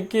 AK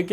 AK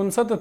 69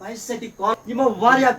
22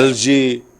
LG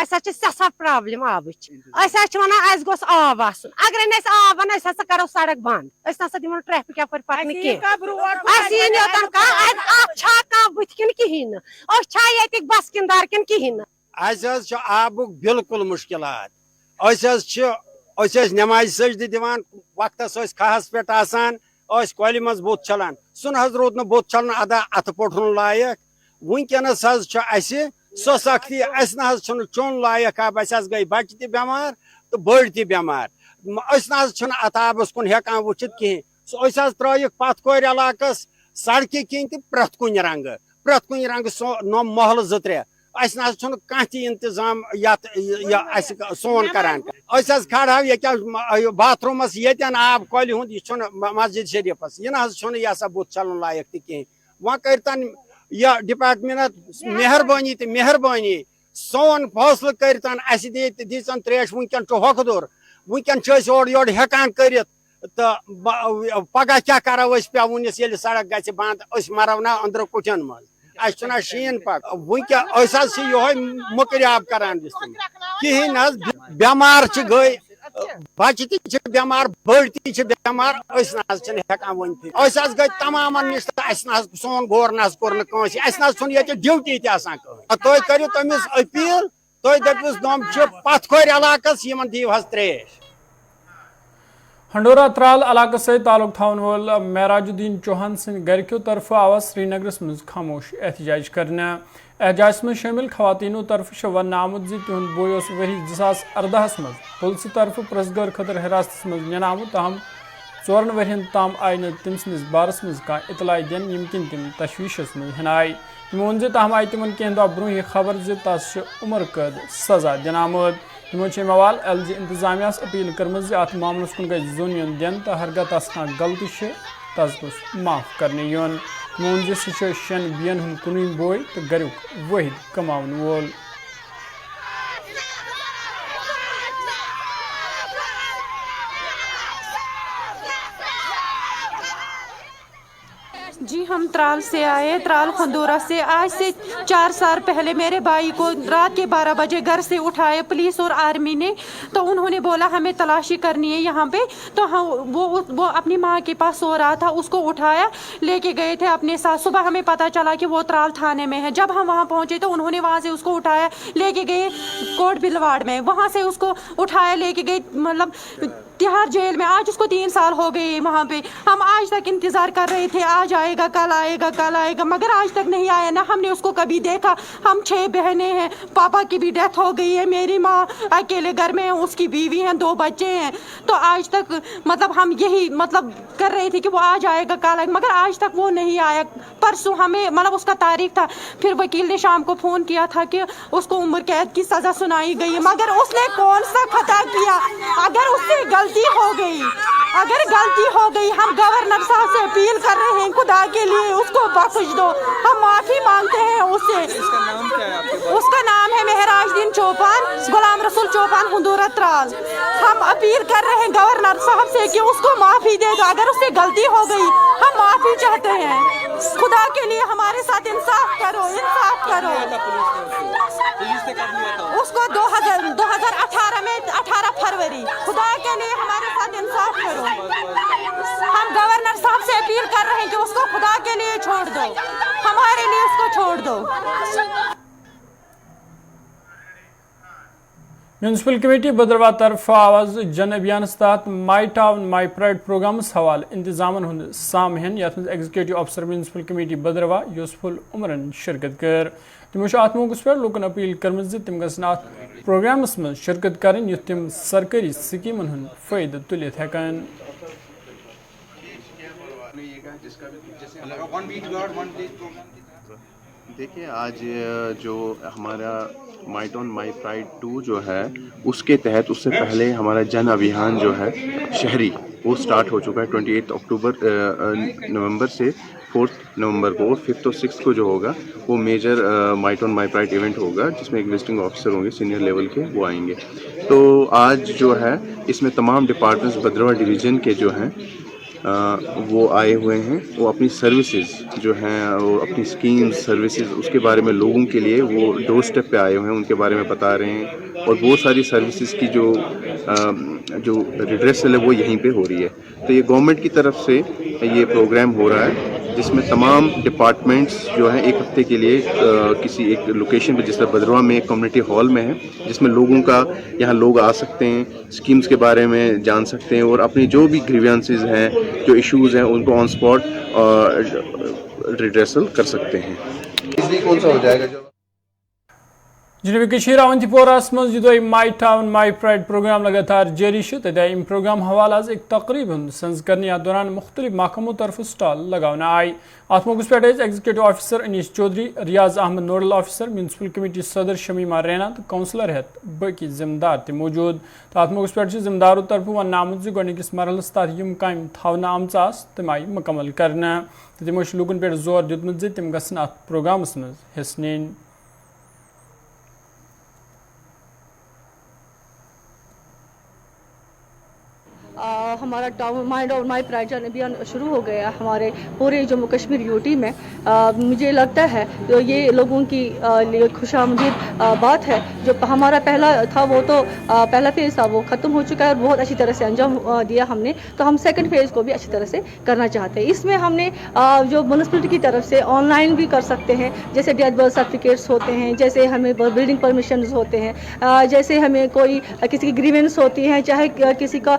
اَسہِ حظ چھِ سٮ۪ٹھاہ پرٛابلِم آبٕچ أسۍ حظ چھِ وَنان اَسہِ گوٚژھ آب آسُن اگرے نہٕ اَسہِ آب اَنو أسۍ ہسا کَرو سڑک بنٛد أسۍ نہ سا دِمو نہٕ ٹریفِک یَپٲرۍ پَکنہٕ کینٛہہ اَسہِ یی نہٕ یوٚتن کانٛہہ اَتھ چھا کانٛہہ بٕتھِ کِنہٕ کِہیٖنۍ نہٕ أسۍ چھا ییٚتِکۍ بسکِندار کِنہٕ کِہیٖنۍ نہٕ اَسہِ حظ چھُ آبُک بِلکُل مُشکِلات أسۍ ٲسۍ نٮ۪مازِ سجدٕ دِوان وقتس ٲسۍ کھہس پٮ۪ٹھ آسان ٲسۍ کۄلہِ منٛز بُتھ چھلان سُہ نہ حظ روٗد نہٕ بُتھ چھلنہٕ ادا اَتھٕ پوٚٹھُن لایق وٕنکیٚنس حظ چھُ اَسہِ سۄ سختی اَسہِ نہ حظ چھُنہٕ چوٚن لایق آب اَسہِ حظ گٔے بچہِ تہِ بٮ۪مار تہٕ بٔڑۍ تہِ بٮ۪مار أسۍ نہ حظ چھِنہٕ اَتھ آبس کُن ہٮ۪کان وٕچھِتھ کِہیٖنۍ أسۍ حظ ترٲیِکھ پتھ کورِ علاقس سڑکہِ کِنۍ تہِ پرٛٮ۪تھ کُنہِ رنٛگہٕ محلہٕ 2-3 اَسہِ نہ حظ چھُنہٕ کانٛہہ تہِ انتظام یتھ اَسہِ سون کران أسۍ حظ کھڑہو ییٚکیاہ باتھ روٗمس ییٚتٮ۪ن آب کۄلہِ ہُنٛد یہِ چھُنہٕ مسجد شریٖفس یہِ نہ حظ چھُنہٕ یہِ ہسا بُتھ چھلُن لایق تہِ کِہیٖنۍ وۄنۍ کٔرتن یہِ ڈپارٹمنٹ مہربٲنی سون فٲصلہٕ کٔرتن اَسہِ دِژن تریش وٕنکٮ۪ن چھُ ہۄکھٕ وٕنکٮ۪ن چھِ أسۍ اورٕ ہٮ۪کان کٔرِتھ تہٕ پگاہ کیاہ کرو أسۍ پیوُنس ییٚلہِ سڑک گژھِ بنٛد أسۍ مرو نا أنٛدرٕ کُٹھٮ۪ن منٛز اَسہِ چھُنہ شیٖن وٕنکٮ۪ن أسۍ حظ چھِ یِہوے مٔکرِ آب کران کِہیٖنۍ حظ بٮ۪مار چھِ گٔے بچہِ تہِ چھِ بٮ۪مار بٔڑۍ تہِ چھِ بٮ۪مار أسۍ نہ حظ چھِنہٕ ہٮ۪کان ؤنِتھٕے أسۍ حظ گٔے تمامن نِش تہٕ اَسہِ نہ حظ سون غور نہ حظ کوٚر نہٕ کٲنٛسہِ اَسہِ نہ حظ چھُنہٕ ییٚتہِ ڈیوٹی تہِ آسان کٕہٕنۍ تُہۍ کٔرِو تٔمِس أپیٖل تُہۍ دٔپۍہوٗس نۄم چھِ پتھ کھورِ علاقس یِمن دِیِو حظ تریش ہنڈورا ترال علاقہ ست تعلق تھاون وول معراج الدین چوہان سند گرکیو طرف آو سری نگرس مز خاموش احتجاج کرنے احتجاج میں شامل خواتینوں طرف ون آمت زِ تہند بوے اس ؤری 2018 مز پولیس طرف پرسگار خطر حراستس مز نن آمت تاہم 4 ورین تام آئی نہ تم سندس بارس مز کانٛہہ اطلاع دن یم کن تم تشویشس مز ہنائے تمو وون زِ تاہم آئی تمن کینٛہہ دۄہ برونٛہہ یہ خبر زِ تس عمر قٲد سزا دن آمت تمو موال ایل جی انتظامیہ اپیل کرمز زِ ات معاملس کن گژھِ زون یُن دن تو ہرگاہ تس کانٛہہ غلطی تس گوٚژھ معاف کرنے یُن تمو وون زِ سُہ چھُ 6 بین ہُنٛد کُنوُہِم بوے تہٕ گریُک وٲحد کماون وول جی ہم ترال سے آئے ترال خندورہ سے آج سے 4 سال پہلے میرے بھائی کو رات کے 12 بجے گھر سے اٹھائے پولیس اور آرمی نے تو انہوں نے بولا ہمیں تلاشی کرنی ہے یہاں پہ تو وہ اپنی ماں کے پاس سو رہا تھا اس کو اٹھایا لے کے گئے تھے اپنے ساتھ صبح ہمیں پتہ چلا کہ وہ ترال تھانے میں ہے جب ہم وہاں پہنچے تو انہوں نے وہاں سے اس کو اٹھایا لے کے گئے کوٹ بلواڑ میں وہاں سے اس کو اٹھایا لے کے گئے مطلب تہاڑ جیل میں آج اس کو 3 سال ہو گئے وہاں پہ ہم آج تک انتظار کر رہے تھے آج آئے گا کل آئے گا مگر آج تک نہیں آیا نہ ہم نے اس کو کبھی دیکھا ہم 6 بہنیں ہیں پاپا کی بھی ڈیتھ ہو گئی ہے میری ماں اکیلے گھر میں ہے اس کی بیوی ہیں 2 بچے ہیں تو آج تک مطلب ہم یہی مطلب کر رہے تھے کہ وہ آج آئے گا کل آئے گا مگر آج تک وہ نہیں آیا پرسوں ہمیں مطلب اس کا تاریخ تھا پھر وکیل نے شام کو فون کیا تھا کہ اس کو عمر قید کی سزا سنائی گئی ہے مگر اس نے کون سا خطا کیا اگر اس سے غلطی ہو گئی ہم گورنر صاحب سے اپیل کر رہے ہیں خدا کے لیے اس کو بخش دو ہم معافی مانگتے ہیں اس سے اس کا نام ہے معراج الدین چوپان غلام رسول چوپان ہندورہ ترال ہم اپیل کر رہے ہیں گورنر صاحب سے کہ اس کو معافی دے دو اگر اس سے غلطی ہو گئی ہم معافی چاہتے ہیں خدا کے لیے ہمارے ساتھ انصاف کرو اس کو 2018 میں 18 فروری خدا کے لیے ہمارے ساتھ انصاف کرو ہم گورنر صاحب سے اپیل کر رہے ہیں کہ اس کو خدا کے لیے چھوڑ دو ہمارے لیے اس کو چھوڑ دو میونسپل کمیٹی بدرواہ طرف آواز جن ابھیان تحت my town my pride programmes حوالہ انتظامن ہند سامعن یتھ مز ایگزیکٹو افسر میونسپل کمیٹی بدرواہ یوسف عمرن شرکت کر تمو ات موقع پہ لوکن اپیل کرم تم گھن ات پروگرامس من شرکت کریں یھ تم سرکاری سکیمن ہند فائدہ تلت ہیکن دیکھیں آج جو ہمارا مائی ٹاؤن مائی پرائڈ 2 جو ہے اس کے تحت اس سے پہلے ہمارا جن ابھیان جو ہے شہری وہ سٹارٹ ہو چکا ہے 28 نومبر سے 4 نومبر کو اور 5 اور 6 کو جو ہوگا وہ major my town my pride event ہوگا جس میں ایک وزٹنگ آفیسر ہوں گے سینئر لیول کے وہ آئیں گے تو آج جو ہے اس میں تمام ڈپارٹمنٹس بدرواہ ڈویژن کے جو ہیں وہ آئے ہوئے ہیں. وہ اپنی سروسز جو ہیں اور اپنی اسکیمز سروسز اس کے بارے میں لوگوں کے لیے وہ ڈور اسٹیپ پہ آئے ہوئے ہیں, ان کے بارے میں بتا رہے ہیں. اور بہت ساری سروسز کی جو ریڈریسل ہے وہ یہیں پہ ہو رہی ہے. تو یہ گورنمنٹ کی طرف سے یہ پروگرام ہو رہا ہے جس میں تمام ڈپارٹمنٹس جو ہیں ایک ہفتے کے لیے کسی ایک لوکیشن پہ, جس طرح بدرواہ میں ایک کمیونٹی ہال میں ہے, جس میں لوگوں کا یہاں لوگ آ سکتے ہیں, اسکیمز کے بارے میں جان سکتے ہیں اور اپنی جو بھی گریوینسز ہیں, جو ایشوز ہیں, ان کو آن اسپاٹ ریڈریسل کر سکتے ہیں. کون سا ہو جائے گا جو جنوبی کشیر اونتی پورہس مز یہ my town my pride programme لگاتار جاری تتھ آئی ام پروگرام حوالہ ایک تقریب ہند سنز کرنے ات دوران مختلف محکموں طرف سٹال لگانا آئی. ات موقع پہ executive officer Anees Chaudhary, Riaz Ahmed nodal officer, municipal committee صدر شمیمہ رینا تو کونسلر ہیت باقی ذمہ دار تہ موجود. تو ات موقع پہ ذمہ داروں طرف ون آمت گۄڈنِکِس مرحلس تحت یم کامہ تھونہ آمژ تم آئی مکمل کرنے. تمو لوکن پہ زور دیتمت تم گھن ات پروگرامس مز حصہ نن. ہمارا ٹاؤن مائی پرائڈ ابھیان شروع ہو گیا ہمارے پورے جموں کشمیر یوٹی میں. مجھے لگتا ہے یہ لوگوں کی خوش آمدید بات ہے. جو ہمارا پہلا تھا وہ تو پہلا فیز تھا وہ ختم ہو چکا ہے اور بہت اچھی طرح سے انجام دیا ہم نے. تو ہم سیکنڈ فیز کو بھی اچھی طرح سے کرنا چاہتے ہیں. اس میں ہم نے جو میونسپلٹی کی طرف سے آن لائن بھی کر سکتے ہیں, جیسے ڈیتھ برتھ سرٹیفکیٹس ہوتے ہیں, جیسے ہمیں بلڈنگ پرمیشنز ہوتے ہیں, جیسے ہمیں کوئی کسی کی گریونس ہوتی ہے, چاہے کسی کا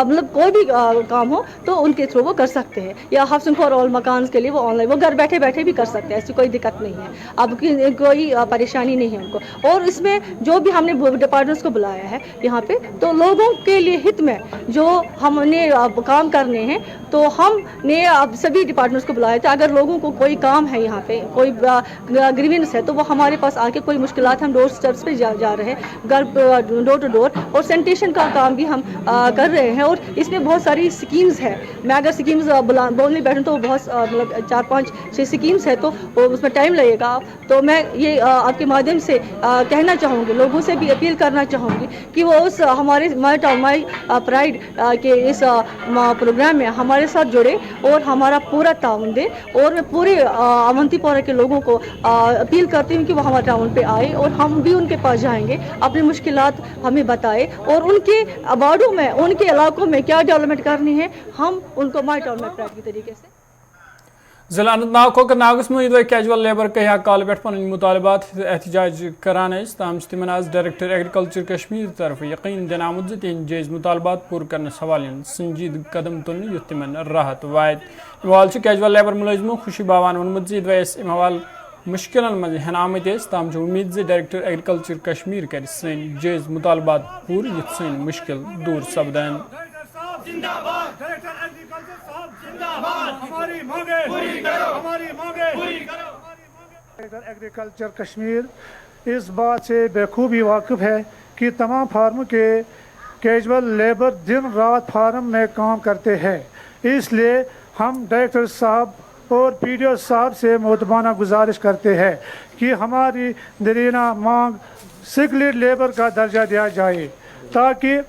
مطلب کوئی بھی کام ہو تو ان کے تھرو وہ کر سکتے ہیں. یا ہاؤسنگ فار آل مکان کے لیے وہ آن لائن وہ گھر بیٹھے بیٹھے بھی کر سکتے ہیں, ایسی کوئی دقت نہیں ہے, اب کوئی پریشانی نہیں ہے ان کو. اور اس میں جو بھی ہم نے ڈپارٹمنٹس کو بلایا ہے یہاں پہ, تو لوگوں کے لیے ہت میں جو ہم نے کام کرنے ہیں تو ہم نے اب سبھی ڈپارٹمنٹس کو بلایا تھا. اگر لوگوں کو کوئی کام ہے یہاں پہ, کوئی گریونس ہے, تو وہ ہمارے پاس آ کے کوئی مشکلات ہم ڈور اسٹیپس پہ جا رہے ہیں, گھر ڈور ٹو ڈور. اور سینیٹیشن کا کام بھی ہم کر رہے ہیں. اور اس میں بہت ساری اسکیمز ہے. میں اگر اسکیمز بولنے بیٹھوں تو بہت مطلب 4-5-6 اسکیمز ہے, تو اس میں ٹائم لگے گا. تو میں یہ آپ کے مادھیم سے کہنا چاہوں گی, لوگوں سے بھی اپیل کرنا چاہوں گی کہ وہ اس ہمارے مائی ٹاؤن مائی پرائڈ کے اس پروگرام میں ہمارے ساتھ جڑے اور ہمارا پورا تعاون دے. اور میں پورے اونتی پورہ کے لوگوں کو اپیل کرتی ہوں کہ وہ ہمارے ٹاؤن پہ آئے اور ہم بھی ان کے پاس جائیں گے, اپنی مشکلات ہمیں بتائے اور ان کے وارڈوں میں, ان کے علاقوں میں کیا ڈیولپمنٹ کرنی ہے ہم ان کو مائی ٹاؤن میں پرائڈ کی طریقے سے. ضلع اننت ناگ کوکر ناگس من کیجول لیبر کہیا کال پہ پن مطالبات احتجاج کران تاہم تمن آز ڈائریکٹر ایگریکلچر کشمیر طرف یقین دن آمت تہند جائز مطالبات پور کرنے حوالہ سنجید قدم تلنے یت تمن راحت وات. اموال کیجول لیبر ملازموں خوشی باوان وونمت زس اموال مشکلن من ہین آمت تاہم امید ڈائریکٹر ایگریکلچر کشمیر کر سن جائز مطالبات پور یت سن مشکل دور سپدان. ایگریکلچر کشمیر اس بات سے بخوبی واقف ہے کہ تمام فارموں کے کیجول لیبر دن رات فارم میں کام کرتے ہیں. اس لیے ہم ڈائریکٹر صاحب اور پی ڈی او صاحب سے مؤدبانہ گزارش کرتے ہیں کہ ہماری دیرینہ مانگ سکلڈ لیبر کا درجہ دیا جائے, تاکہ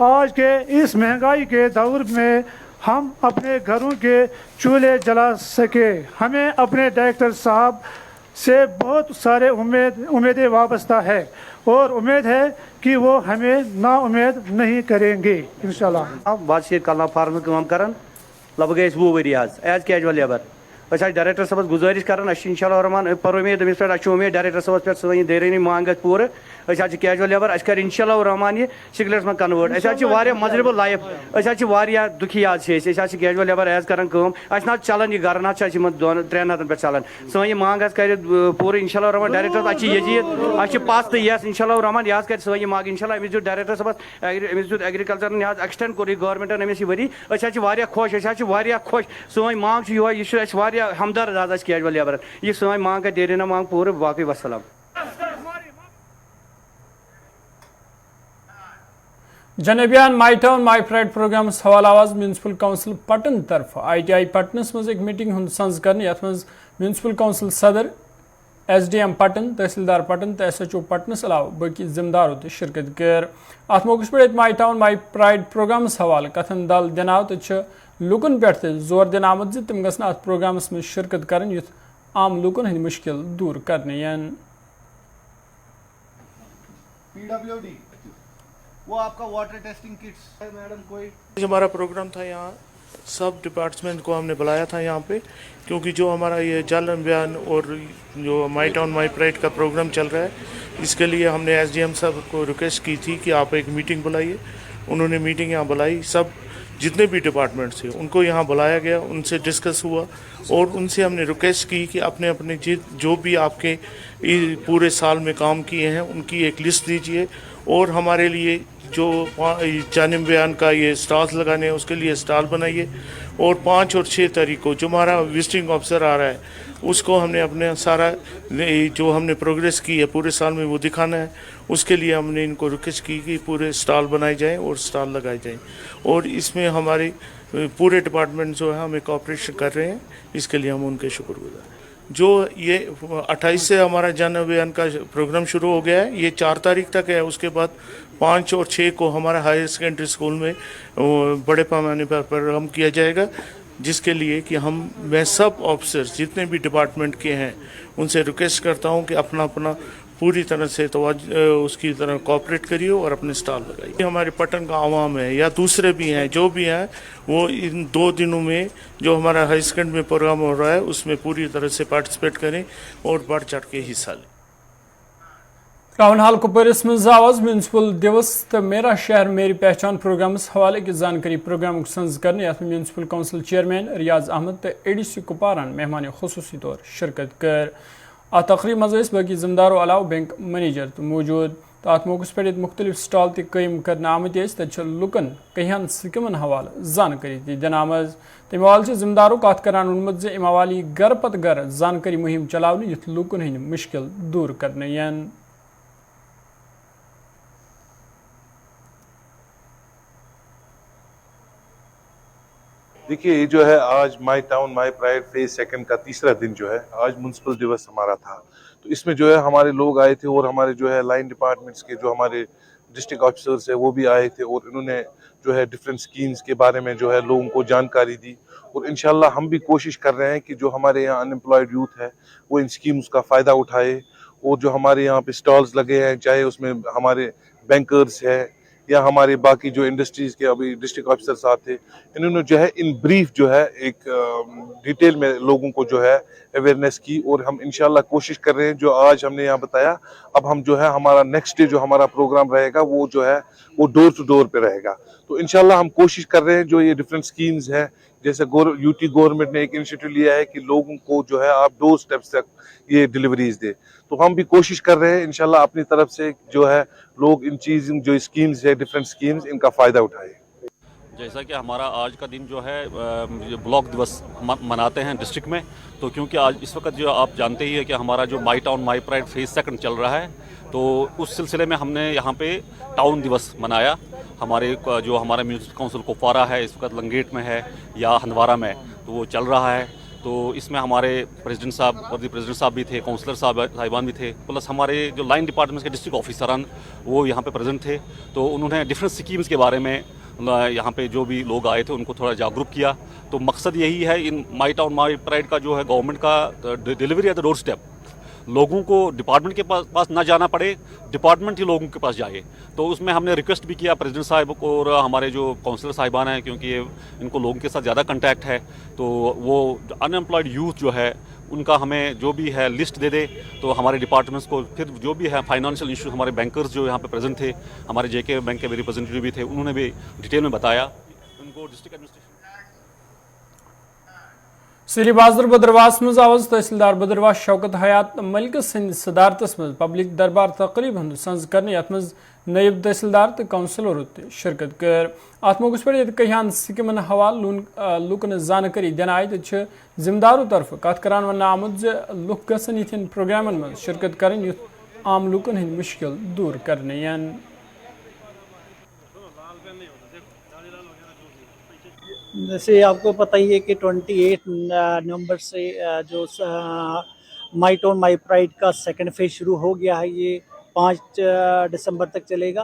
آج کے اس مہنگائی کے دور میں ہم اپنے گھروں کے چولہے جلا سکے. ہمیں اپنے ڈائریکٹر صاحب سے بہت سارے امیدیں وابستہ ہے اور امید ہے کہ وہ ہمیں نا امید نہیں کریں گے انشاءاللہ. بات کلنا فارم کام کران لگ بھگ 20 ؤری ایز کیجول لیبر. ڈائریکٹر صاحب گزارش کران انشاءاللہ رحمان پر امید امس پہ امید ڈائریکٹر صاحب پہ سن دیرینی مانگ پور. کیجول لیبر کر انشاءاللہ رحمان یہ سکلس من کنورٹ. مزربل لائف دکھی کیجول لیبر ایز کران نا چلان یہ گھر نا 3 پہ چلان. سن یہ مانگ کر پور انشاءاللہ رحمان. ڈائریکٹر یزید پس تو یس انشاءاللہ رحمان یہ کر سن یہ مانگ انشاءاللہ. امس ڈائریکٹر صاحب امس ایگریکلچر ایکسٹینڈ کور یہ گورنمنٹن امس یہ وری. خوش خوش سن مانگ یہ ہمدرد آز کیجول لیبر. یہ سن مانگ کر دیرینہ مانگ پور. باقی وسلام. جنبیان my town my pride programmes حوالہ آواز میونسپل کونسل پٹن طرف آئی ٹی آئی پٹنس مز ایک میٹنگ ہند سنز کرنے یت مز میونسپل کونسل صدر ایس ڈی ایم پٹن تحصیلدار پٹن تو ایس ایچ او پٹنس علاوہ باقی ذمہ داروں تہ شرکت کر. ات موقع پہ my town my pride programmes حوالہ کتھن دل دن آو تو لوکن پہ زور دن آمت تم گھن ات پروگرامس میں شرکت کرن یت عام لوکن ہند مشکل دور کرنے PWD وہ آپ کا واٹر ٹیسٹنگ کٹس ہے میڈم کوئی؟ ہمارا پروگرام تھا یہاں سب ڈپارٹمنٹ کو ہم نے بلایا تھا یہاں پہ، کیونکہ جو ہمارا یہ جل امبیان اور جو مائی ٹاؤن مائی پرائڈ کا پروگرام چل رہا ہے، اس کے لیے ہم نے SDM صاحب کو ریکویسٹ کی تھی کہ آپ ایک میٹنگ بلائیے. انہوں نے میٹنگ یہاں بلائی، سب جتنے بھی ڈپارٹمنٹ تھے ان کو یہاں بلایا گیا، ان سے ڈسکس ہوا اور ان سے ہم نے ریکویسٹ کی کہ اپنے اپنے جو بھی آپ کے پورے سال میں کام کیے ہیں ان کی ایک لسٹ دیجیے، اور ہمارے لیے جو جانب بیان کا یہ اسٹالس لگانے ہیں اس کے لیے اسٹال بنائیے، اور 5 اور 6 تاریخ کو جو ہمارا وزٹنگ آفیسر آ رہا ہے اس کو ہم نے اپنے سارا جو ہم نے پروگریس کی ہے پورے سال میں وہ دکھانا ہے. اس کے لیے ہم نے ان کو ریکویسٹ کی کہ پورے اسٹال بنائے جائیں اور اسٹال لگائے جائیں، اور اس میں ہمارے پورے ڈپارٹمنٹ جو ہے ہمیں کوآپریشن کر رہے ہیں، اس کے لیے ہم ان کے شکر گزار ہیں. جو یہ 28 سے ہمارا جن ابھیان کا پروگرام شروع ہو گیا ہے، یہ 4 تاریخ تک ہے. اس کے بعد 5 اور 6 کو ہمارا ہائر سیکنڈری اسکول میں بڑے پیمانے پر پروگرام کیا جائے گا، جس کے لیے کہ میں سب آفیسرز جتنے بھی ڈپارٹمنٹ کے ہیں ان سے ریکویسٹ کرتا ہوں کہ اپنا پوری طرح سے اس کی طرح کوآپریٹ کریے اور اپنے اسٹال لگائیے. ہمارے پٹن کا عوام ہے یا دوسرے بھی ہیں جو بھی ہیں، وہ ان 2 دنوں میں جو ہمارا ہائی سیکنڈری میں پروگرام ہو رہا ہے اس میں پوری طرح سے پارٹیسپیٹ کریں اور بڑھ چڑھ کے حصہ لیں. راون حال کپوارس مز آواز میونسپل دیوس تو میرا شہر میری پہچان پروگرامس حوالے کی جانکاری پروگرام سنز کرنے یتھ municipal council chairman Riyaz Ahmad تو ADC کپواران مہمان خصوصی طور شرکت کر. ات تقریب مز باقی ذمہ داروں علاوہ بینک منیجر تو موجود تو ات موقع پہ مختلف سٹال تم کرنے آمت تب لکن کہین سکیمن حوالہ زانکاری دن آمز. تمہ حوالہ ذمہ داروں کت کران وونمت ز حوالہ گھر پتہ گھر زانکاری مہم چلاونے یت لوکن ہند مشکل دور کرنے دیکھیے یہ جو ہے آج مائی ٹاؤن مائی پرائڈ فیز 2 کا 3را دن جو ہے آج میونسپل دیوس ہمارا تھا. تو اس میں جو ہے ہمارے لوگ آئے تھے اور ہمارے جو ہے لائن ڈپارٹمنٹس کے جو ہمارے ڈسٹرکٹ آفیسرس ہیں وہ بھی آئے تھے، اور انہوں نے جو ہے ڈفرینٹ اسکیمز کے بارے میں جو ہے لوگوں کو جانکاری دی. اور انشاءاللہ ہم بھی کوشش کر رہے ہیں کہ جو ہمارے یہاں ان امپلائڈ یوتھ ہے وہ ان اسکیمز کا فائدہ اٹھائے، اور جو ہمارے یہاں پہ اسٹالز لگے ہیں چاہے اس میں ہمارے بینکرز ہیں یا ہمارے باقی جو انڈسٹریز کے ابھی ڈسٹرکٹ آفیسر صاحب تھے، انہوں نے جو ہے ان بریف جو ہے ایک ڈیٹیل میں لوگوں کو جو ہے اویئرنیس کی. اور ہم انشاءاللہ کوشش کر رہے ہیں جو آج ہم نے یہاں بتایا، اب ہم جو ہے ہمارا نیکسٹ ڈے جو ہمارا پروگرام رہے گا وہ جو ہے وہ ڈور ٹو ڈور پہ رہے گا. تو انشاءاللہ ہم کوشش کر رہے ہیں جو یہ ڈفرینٹ اسکیمز ہیں، جیسے UT گورنمنٹ نے ایک انیشیٹو لیا ہے کہ لوگوں کو جو ہے آپ ڈور سٹیپس تک یہ ڈیلیوریز دے، تو ہم بھی کوشش کر رہے ہیں انشاءاللہ اپنی طرف سے جو ہے لوگ ان جو اسکیمز ہے ڈفرینٹ اسکیمز ان کا فائدہ اٹھائے. جیسا کہ ہمارا آج کا دن جو ہے بلاک دیوس مناتے ہیں ڈسٹرکٹ میں، تو کیونکہ آج اس وقت جو آپ جانتے ہی ہے کہ ہمارا جو مائی ٹاؤن مائی پرائڈ فیز 2 چل رہا ہے، تو اس سلسلے میں ہم نے یہاں پہ ٹاؤن دیوس منایا. جو ہمارا میونسپل کونسل کپوارہ ہے اس وقت لنگیٹ میں ہے یا ہندوارہ میں، تو وہ چل رہا ہے. تو اس میں ہمارے پریزیڈنٹ صاحب پریزیڈنٹ صاحب بھی تھے، کونسلر صاحبان بھی تھے، پلس ہمارے جو لائن ڈپارٹمنٹس کے ڈسٹرکٹ آفیسران وہ یہاں پہ پریزنٹ تھے. تو انہوں نے ڈفرینٹ اسکیمز کے بارے میں یہاں پہ جو بھی لوگ آئے تھے ان کو تھوڑا جاگروک کیا. تو مقصد یہی ہے ان مائی ٹاؤن مائی پرائڈ کا جو ہے گورنمنٹ کا delivery at the doorstep, لوگوں کو ڈپارٹمنٹ کے پاس نہ جانا پڑے، ڈپارٹمنٹ ہی لوگوں کے پاس جائے. تو اس میں ہم نے ریکویسٹ بھی کیا پریزیڈنٹ صاحب کو اور ہمارے جو کونسلر صاحبان ہیں، کیونکہ ان کو لوگوں کے ساتھ زیادہ کنٹیکٹ ہے، تو وہ ان امپلائڈ یوتھ جو ہے ان کا ہمیں جو بھی ہے لسٹ دے دے. تو ہمارے ڈپارٹمنٹس کو پھر جو بھی ہے فائنانشیل ایشوز، ہمارے بینکرز جو یہاں پہ پریزنٹ تھے، ہمارے JK بینک کے بھی ریپرزینٹیو بھی تھے، انہوں نے بھی ڈیٹیل میں بتایا ان کو ڈسٹرکٹ ایڈمنسٹریشن. سری بازر بدرواس مز آواز تحصیلدار بدرواس شوکت حیات ملک سند صدارتس مز پبلک دربار تقریب ہند سنز کرنے یت مز نائب تحصیلدار تو کونسلر شرکت کر. ات موقع پہ کہان سکیمن حوالہ لوکن زانکاری دن آئی تو ذمہ داروں طرف کت کران ون آمت لوک گھن یتھن پروگرامن مز شرکت کریں یت عام لوکن ہند مشکل دور کرنے. جیسے آپ کو پتہ ہی ہے کہ 28 نومبر سے جو مائی ٹاؤن مائی پرائڈ کا 2nd فیز شروع ہو گیا ہے، یہ 5 دسمبر تک چلے گا.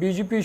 BJP